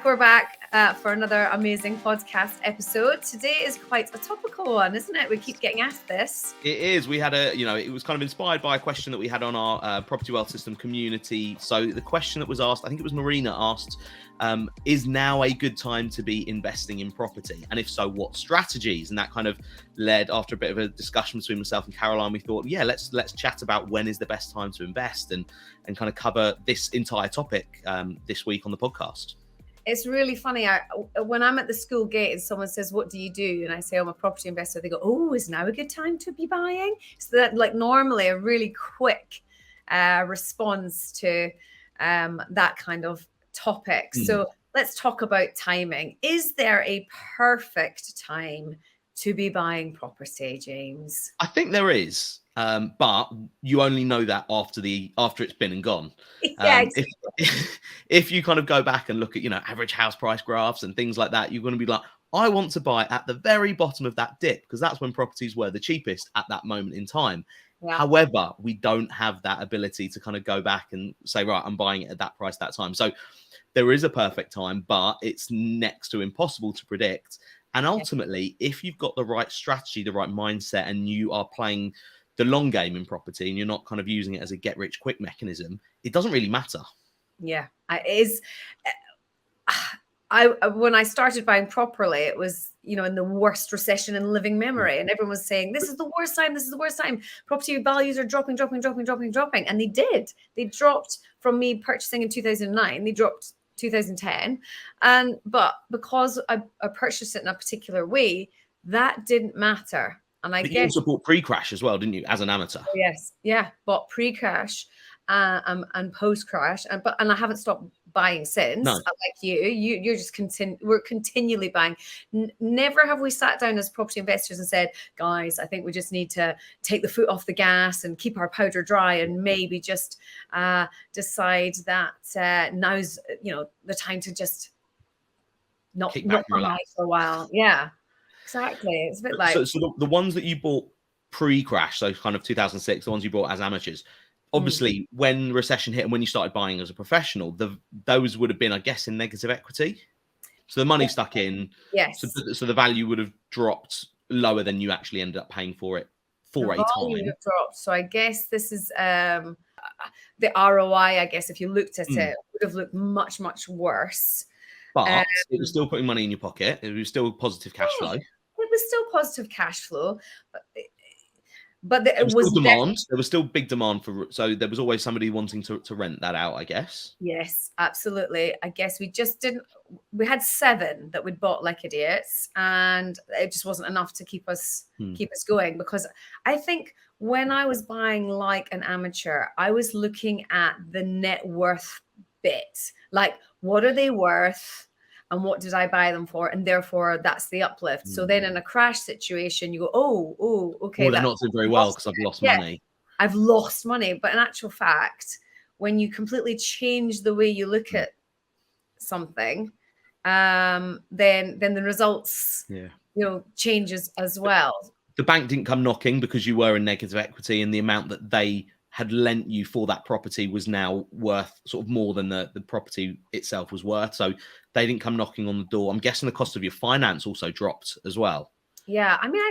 We're back for another amazing podcast episode. Today is quite a topical one, isn't it? We keep getting asked this. It is. We had it was kind of inspired by a question that we had on our Property Wealth System community. So the question that was asked, I think it was Marina asked, is now a good time to be investing in property? And if so, what strategies? And that kind of led, after a bit of a discussion between myself and Caroline, we thought, yeah, let's chat about when is the best time to invest and kind of cover this entire topic this week on the podcast. It's really funny. When I'm at the school gate and someone says, what do you do? And I say, I'm a property investor. They go, oh, is now a good time to be buying? So that normally a really quick response to that kind of topic. So let's talk about timing. Is there a perfect time to be buying property, James? I think there is. But you only know that after it's been and gone. Yeah, exactly. If you kind of go back and look at, average house price graphs and things like that, you're going to be like, I want to buy at the very bottom of that dip because that's when properties were the cheapest at that moment in time. Yeah. However, we don't have that ability to kind of go back and say, right, I'm buying it at that price that time. So there is a perfect time, but it's next to impossible to predict. And ultimately, if you've got the right strategy, the right mindset, and you are playing the long game in property and you're not kind of using it as a get rich quick mechanism, it doesn't really matter. Yeah, it is. When I started buying properly, it was, in the worst recession in living memory. And everyone was saying, this is the worst time. This is the worst time. Property values are dropping. And they did. They dropped from me purchasing in 2009. They dropped 2010. But because I purchased it in a particular way, that didn't matter. And I guess you also bought pre-crash as well, didn't you, as an amateur? Yes, yeah, bought pre-crash and post-crash, and I haven't stopped buying since. No. Like you're just we're continually buying. Never have we sat down as property investors and said, guys, I think we just need to take the foot off the gas and keep our powder dry and maybe just decide that now's the time to just not buy for a while. Yeah. Exactly. It's a bit like... So the ones that you bought pre-crash, so kind of 2006, the ones you bought as amateurs, obviously when recession hit and when you started buying as a professional, those would have been, I guess, in negative equity. So the money stuck in. Yes. So the value would have dropped lower than you actually ended up paying for it for a time. Would have dropped. So I guess this is the ROI, I guess, if you looked at it, would have looked much, much worse. But it was still putting money in your pocket. It was still positive cash flow. It was still positive cash flow, but there was still demand. There was still big demand so there was always somebody wanting to rent that out, I guess. Yes, absolutely. I guess we just didn't. We had 7 that we'd bought like idiots, and it just wasn't enough to keep us going. Because I think when I was buying like an amateur, I was looking at the net worth bit, like what are they worth? And what did I buy them for? And therefore, that's the uplift. So then in a crash situation, you go, oh, okay. Well, they're not doing very well because I've lost money. I've lost money. But in actual fact, when you completely change the way you look at something, then the results, changes as well. The bank didn't come knocking because you were in negative equity, and the amount that they had lent you for that property was now worth sort of more than the property itself was worth. So they didn't come knocking on the door. I'm guessing the cost of your finance also dropped as well. Yeah. I mean,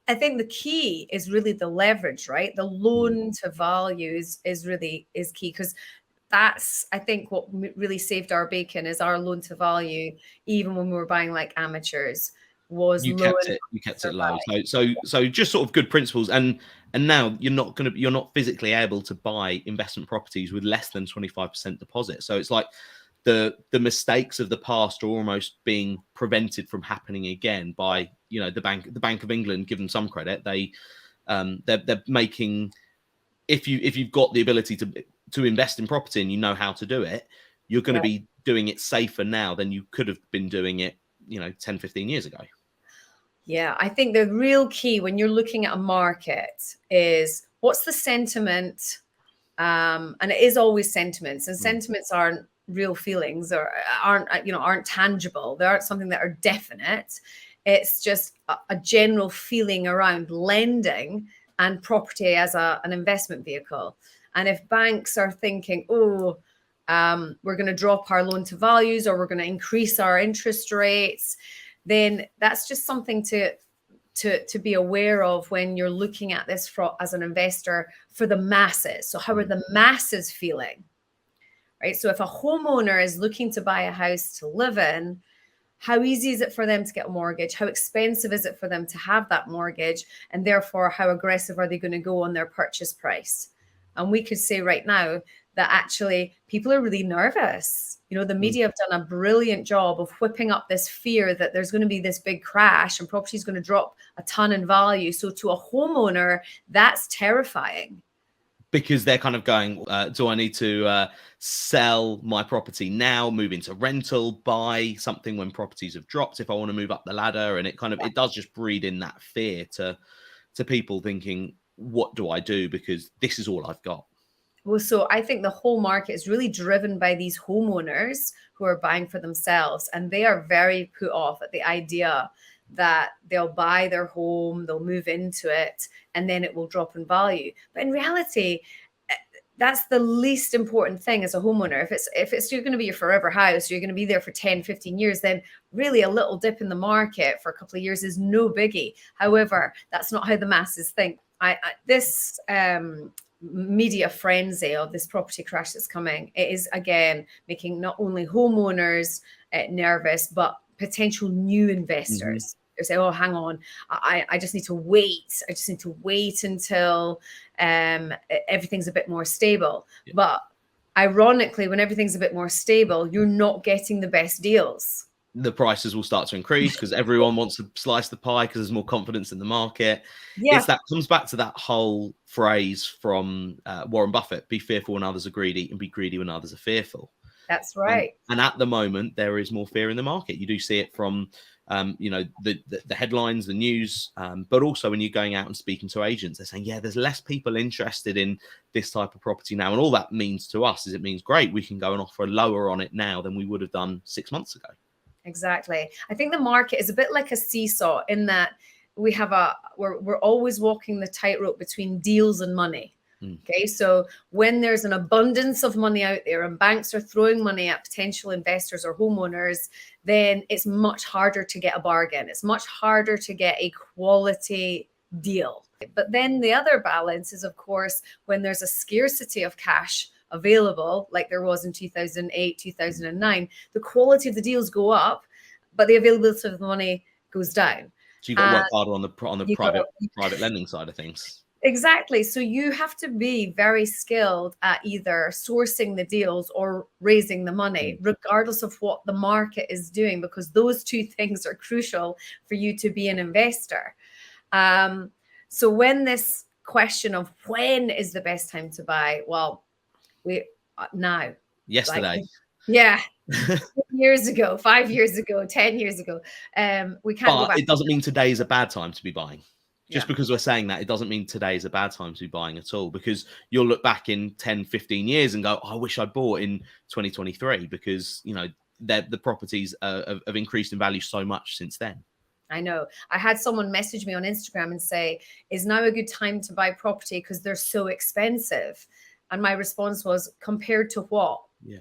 I think the key is really the leverage, right? The loan to value is key, because that's, I think, what really saved our bacon is our loan to value, even when we were buying like amateurs. You kept it low. So just sort of good principles, and now you're not physically able to buy investment properties with less than 25% deposit. So it's like the mistakes of the past are almost being prevented from happening again by the Bank of England. Give them some credit. They're making, if you've got the ability to invest in property and you know how to do it, you're going to be doing it safer now than you could have been doing it 10, 15 years ago. Yeah, I think the real key when you're looking at a market is what's the sentiment, and it is always sentiments, and sentiments aren't real feelings or aren't tangible. They aren't something that are definite. It's just a general feeling around lending and property as an investment vehicle. And if banks are thinking, we're going to drop our loan to values, or we're going to increase our interest rates, then that's just something to be aware of when you're looking at this as an investor for the masses. So how are the masses feeling, right? So if a homeowner is looking to buy a house to live in, how easy is it for them to get a mortgage? How expensive is it for them to have that mortgage? And therefore, how aggressive are they going to go on their purchase price? And we could say right now that actually people are really nervous. You know, the media have done a brilliant job of whipping up this fear that there's going to be this big crash and property is going to drop a ton in value. So to a homeowner, that's terrifying. Because they're kind of going, do I need to sell my property now, move into rental, buy something when properties have dropped if I want to move up the ladder? And it kind of, it does just breed in that fear to people thinking, what do I do? Because this is all I've got. Well, so I think the whole market is really driven by these homeowners who are buying for themselves. And they are very put off at the idea that they'll buy their home, they'll move into it, and then it will drop in value. But in reality, that's the least important thing as a homeowner. If it's you're going to be your forever house, you're going to be there for 10, 15 years, then really a little dip in the market for a couple of years is no biggie. However, that's not how the masses think. This media frenzy of this property crash that's coming, it is again making not only homeowners nervous, but potential new investors. They say, oh, hang on, I just need to wait. I just need to wait until everything's a bit more stable. Yeah. But ironically, when everything's a bit more stable, you're not getting the best deals. The prices will start to increase because everyone wants to slice the pie because there's more confidence in the market. Yeah. That comes back to that whole phrase from Warren Buffett: be fearful when others are greedy and be greedy when others are fearful. That's right. And at the moment, there is more fear in the market. You do see it from, the headlines, the news, but also when you're going out and speaking to agents, they're saying, yeah, there's less people interested in this type of property now. And all that means to us is it means, great, we can go and offer lower on it now than we would have done 6 months ago. Exactly. I think the market is a bit like a seesaw in that we're always walking the tightrope between deals and money. Okay, so when there's an abundance of money out there and banks are throwing money at potential investors or homeowners, then it's much harder to get a bargain. It's much harder to get a quality deal. But then the other balance is, of course, when there's a scarcity of cash available, like there was in 2008, 2009, the quality of the deals go up, but the availability of the money goes down. So you've got to work harder on the private lending side of things. Exactly. So you have to be very skilled at either sourcing the deals or raising the money, regardless of what the market is doing, because those two things are crucial for you to be an investor. So when this question of when is the best time to buy, well, now. Yesterday. Yeah. years ago, 5 years ago, 10 years ago. We can't go back. It doesn't mean today is a bad time to be buying. Just because we're saying that, it doesn't mean today is a bad time to be buying at all, because you'll look back in 10, 15 years and go, oh, I wish I'd bought in 2023 because, the properties have increased in value so much since then. I know. I had someone message me on Instagram and say, is now a good time to buy property because they're so expensive? And my response was, compared to what? Yeah.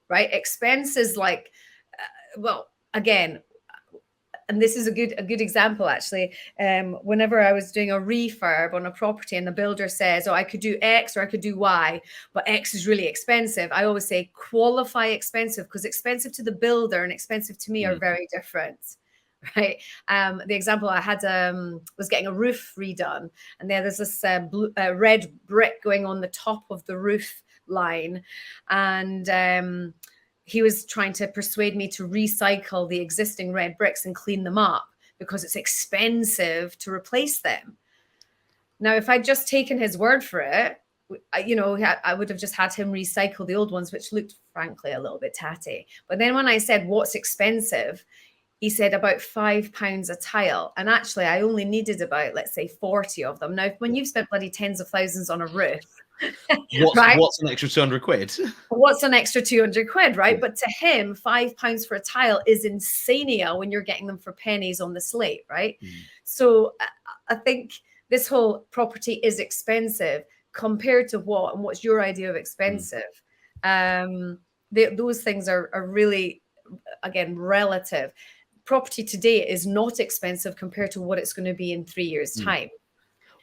Right? Expenses like, again, and this is a good example, actually. Whenever I was doing a refurb on a property and the builder says, oh, I could do X or I could do Y, but X is really expensive, I always say qualify expensive, because expensive to the builder and expensive to me are very different. Right. The example I had was getting a roof redone, and there's this red brick going on the top of the roof line, and he was trying to persuade me to recycle the existing red bricks and clean them up because it's expensive to replace them. Now, if I'd just taken his word for it, I would have just had him recycle the old ones, which looked, frankly, a little bit tatty. But then when I said, what's expensive? He said about £5 a tile. And actually, I only needed about, let's say, 40 of them. Now, when you've spent bloody tens of thousands on a roof, what's an extra 200 quid? What's an extra 200 quid, right? But to him, £5 for a tile is insania when you're getting them for pennies on the slate, right? So I think this whole property is expensive compared to what, and what's your idea of expensive? Those things are really, again, relative. Property today is not expensive compared to what it's going to be in 3 years' time.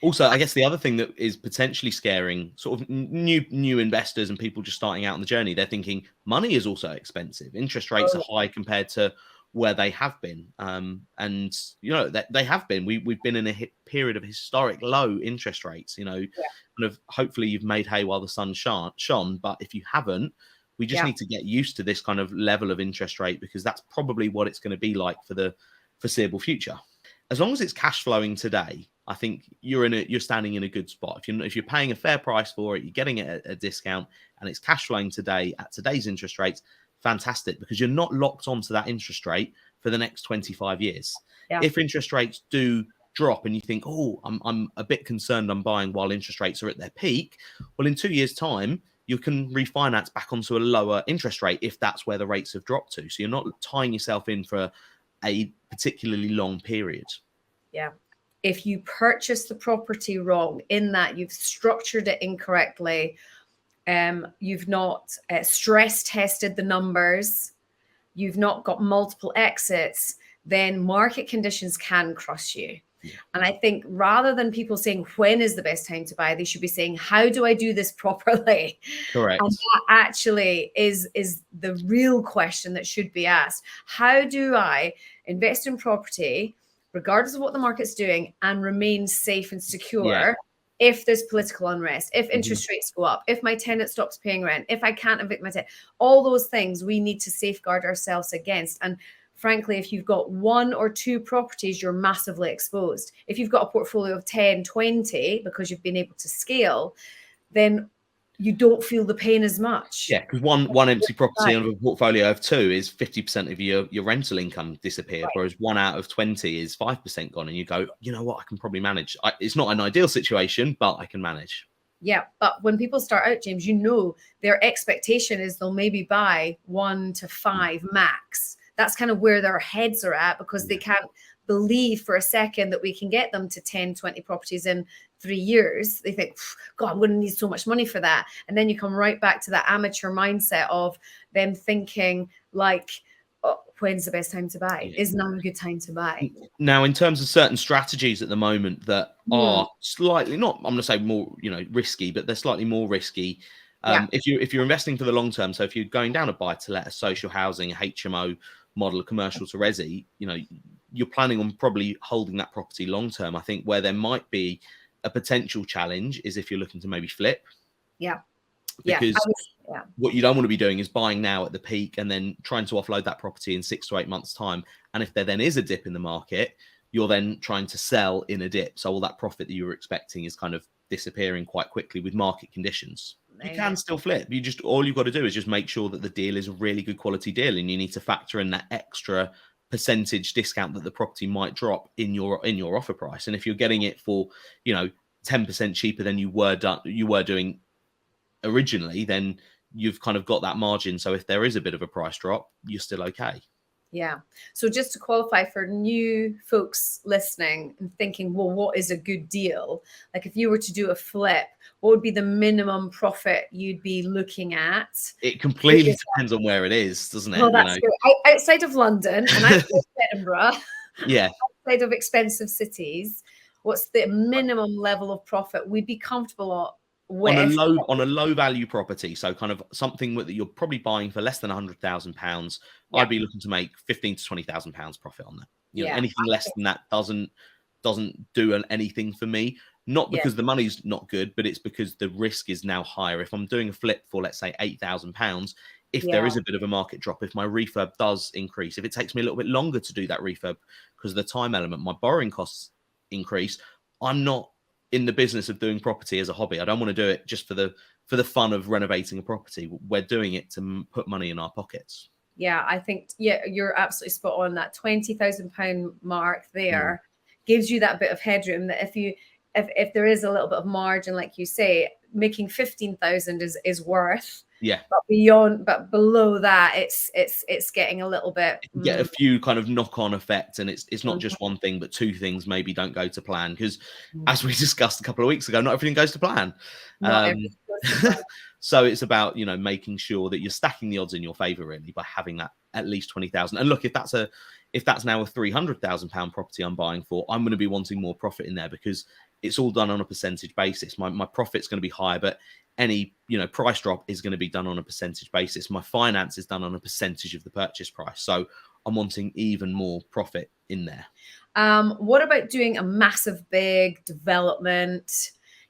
Also, I guess the other thing that is potentially scaring sort of new investors and people just starting out on the journey, they're thinking money is also expensive. Interest rates are high compared to where they have been. And, you know, they have been. We've been in a period of historic low interest rates, you know, kind of hopefully you've made hay while the sun shone. But if you haven't, we just need to get used to this kind of level of interest rate, because that's probably what it's going to be like for the foreseeable future. As long as it's cash flowing today, I think you're standing in a good spot. If you're paying a fair price for it, you're getting it at a discount, and it's cash flowing today at today's interest rates, fantastic, because you're not locked onto that interest rate for the next 25 years. If interest rates do drop and you think, oh, I'm a bit concerned I'm buying while interest rates are at their peak, well, in 2 years' time, you can refinance back onto a lower interest rate if that's where the rates have dropped to. So you're not tying yourself in for a particularly long period. Yeah. If you purchase the property wrong, in that you've structured it incorrectly, you've not stress tested the numbers, you've not got multiple exits, then market conditions can crush you. And I think rather than people saying when is the best time to buy, they should be saying, how do I do this properly? Correct. And that actually is the real question that should be asked. How do I invest in property, regardless of what the market's doing, and remain safe and secure if there's political unrest, if interest rates go up, if my tenant stops paying rent, if I can't evict my tenant? All those things we need to safeguard ourselves against. And frankly, if you've got 1 or 2 properties, you're massively exposed. If you've got a portfolio of 10, 20, because you've been able to scale, then you don't feel the pain as much. Yeah, because one empty property on a portfolio of 2 is 50% of your rental income disappeared, whereas 1 out of 20 is 5% gone. And you go, you know what, I can probably manage. It's not an ideal situation, but I can manage. Yeah, but when people start out, James, you know, their expectation is they'll maybe buy 1 to 5 max. That's kind of where their heads are at, because they can't believe for a second that we can get them to 10, 20 properties in 3 years. They think, God, I'm going to need so much money for that. And then you come right back to that amateur mindset of them thinking like, oh, when's the best time to buy? Is now a good time to buy? Now, in terms of certain strategies at the moment that are slightly, not, I'm going to say more, you know, risky, but they're slightly more risky. If you're investing for the long term, so if you're going down a buy to let, a social housing, a HMO model, a commercial to resi, you know, you're planning on probably holding that property long term. I think where there might be a potential challenge is if you're looking to maybe flip. Because what you don't want to be doing is buying now at the peak and then trying to offload that property in 6 to 8 months' time. And if there then is a dip in the market, you're then trying to sell in a dip. So all that profit that you were expecting is kind of disappearing quite quickly with market conditions. You can still flip. All you've got to do is just make sure that the deal is a really good quality deal, and you need to factor in that extra percentage discount that the property might drop in your offer price. And if you're getting it for, you know, 10% cheaper than you were doing originally, then you've kind of got that margin. So if there is a bit of a price drop, you're still okay. Yeah. So just to qualify for new folks listening and thinking, well, what is a good deal? Like if you were to do a flip, what would be the minimum profit you'd be looking at? It completely depends on where it is, doesn't it? Well, that's good. Outside of London and outside of Edinburgh, outside of expensive cities, what's the minimum level of profit we'd be comfortable with? On a low value property, so kind of something that you're probably buying for less than £100,000, I'd be looking to make £15,000 to £20,000 profit on that. You know, anything less than that doesn't do anything for me. Not because the money's not good, but it's because the risk is now higher. If I'm doing a flip for, let's say, £8,000, if there is a bit of a market drop, if my refurb does increase, if it takes me a little bit longer to do that refurb because of the time element, my borrowing costs increase, I'm not in the business of doing property as a hobby. I don't want to do it just for the fun of renovating a property. We're doing it to put money in our pockets. Yeah, I think, you're absolutely spot on. That £20,000 mark there gives you that bit of headroom that if there is a little bit of margin, like you say, making 15,000 is worth. Yeah. But below that, it's getting a little bit. You get a few kind of knock-on effects, and it's not just one thing, but 2 things maybe don't go to plan. Because as we discussed a couple of weeks ago, not everything goes to plan. So it's about, you know, making sure that you're stacking the odds in your favor really by having that at least 20,000. And look, if that's now a £300,000 property I'm buying for, I'm going to be wanting more profit in there, because it's all done on a percentage basis. My profit's going to be higher, but any, you know, price drop is going to be done on a percentage basis. My finance is done on a percentage of the purchase price. So I'm wanting even more profit in there. What about doing a massive big development?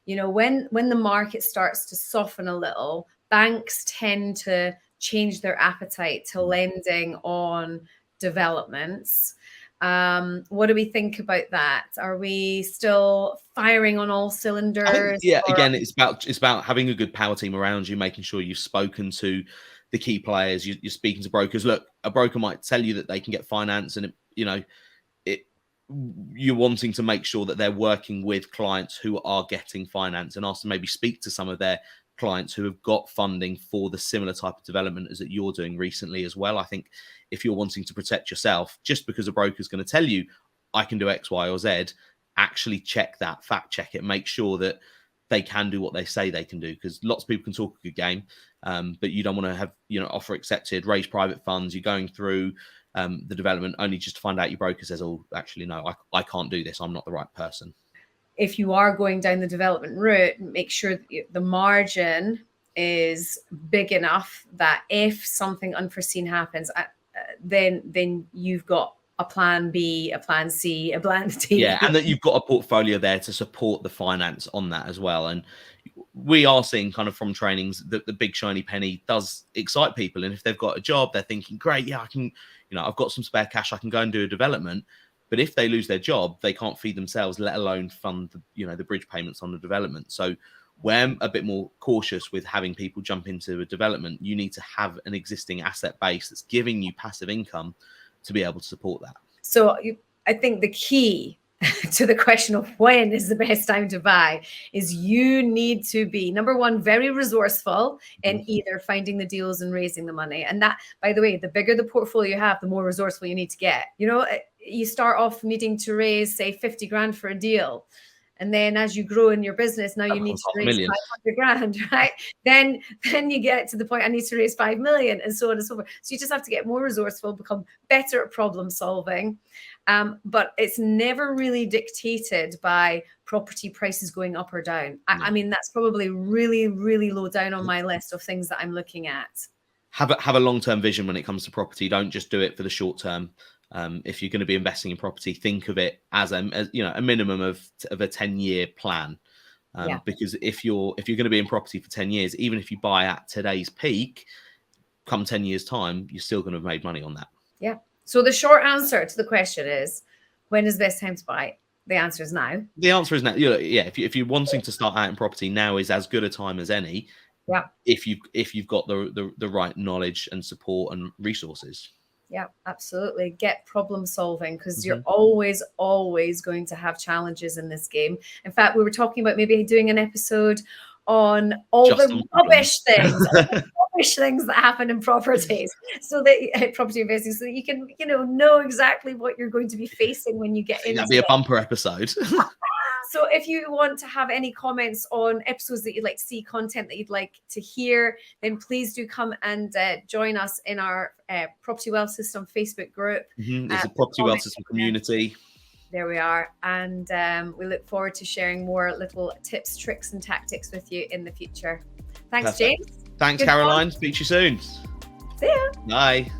You know, when the market starts to soften a little, banks tend to change their appetite to lending on developments. What do we think about that? Are we still firing on all cylinders? I think, yeah, again, it's about having a good power team around you, making sure you've spoken to the key players. You're speaking to brokers. Look, a broker might tell you that they can get finance, and you're wanting to make sure that they're working with clients who are getting finance, and ask them maybe speak to some of their clients who have got funding for the similar type of development as that you're doing recently as well. I think if you're wanting to protect yourself, just because a broker is going to tell you I can do X, Y, or Z, actually check that, fact check it, make sure that they can do what they say they can do, because lots of people can talk a good game, but you don't want to have, you know, offer accepted, raise private funds, you're going through the development only just to find out your broker says, oh, actually, no, I can't do this. I'm not the right person. If you are going down the development route, make sure that the margin is big enough that if something unforeseen happens, then you've got a plan B, a plan C, a plan D. Yeah, and that you've got a portfolio there to support the finance on that as well. And we are seeing kind of from trainings that the big shiny penny does excite people. And if they've got a job, they're thinking, great, yeah, I can, you know, I've got some spare cash, I can go and do a development. But if they lose their job, they can't feed themselves, let alone fund the, you know, the bridge payments on the development. So we're a bit more cautious with having people jump into a development. You need to have an existing asset base that's giving you passive income to be able to support that. So I think the key to the question of when is the best time to buy is you need to be, number one, very resourceful in either finding the deals and raising the money. And that, by the way, the bigger the portfolio you have, the more resourceful you need to get. You know, you start off needing to raise, say, 50 grand for a deal. And then as you grow in your business, now you need to raise 500 grand, right? Then you get to the point, I need to raise 5 million, and so on and so forth. So you just have to get more resourceful, become better at problem solving. But it's never really dictated by property prices going up or down. I mean, that's probably really, really low down on my list of things that I'm looking at. Have a long-term vision when it comes to property. Don't just do it for the short term. If you're going to be investing in property, think of it as a minimum of a 10-year plan. Because if you're going to be in property for 10 years, even if you buy at today's peak, come 10 years time, you're still going to have made money on that. Yeah. So the short answer to the question is, when is the best time to buy? The answer is now. The answer is now. Yeah. If you're wanting to start out in property, now is as good a time as any. Yeah. If you've got the right knowledge and support and resources. Yeah, absolutely. Get problem solving, because you're always going to have challenges in this game. In fact, we were talking about maybe doing an episode on all the rubbish things, that happen in properties, so that property investing, so that you can, know exactly what you're going to be facing when you get into it. That'd be a bumper episode. So if you want to have any comments on episodes that you'd like to see, content that you'd like to hear, then please do come and join us in our Property Wealth System Facebook group. It's a Property Wealth System community. There we are. And we look forward to sharing more little tips, tricks, and tactics with you in the future. Thanks, James. Thanks, Caroline. Speak to you soon. See ya. Bye.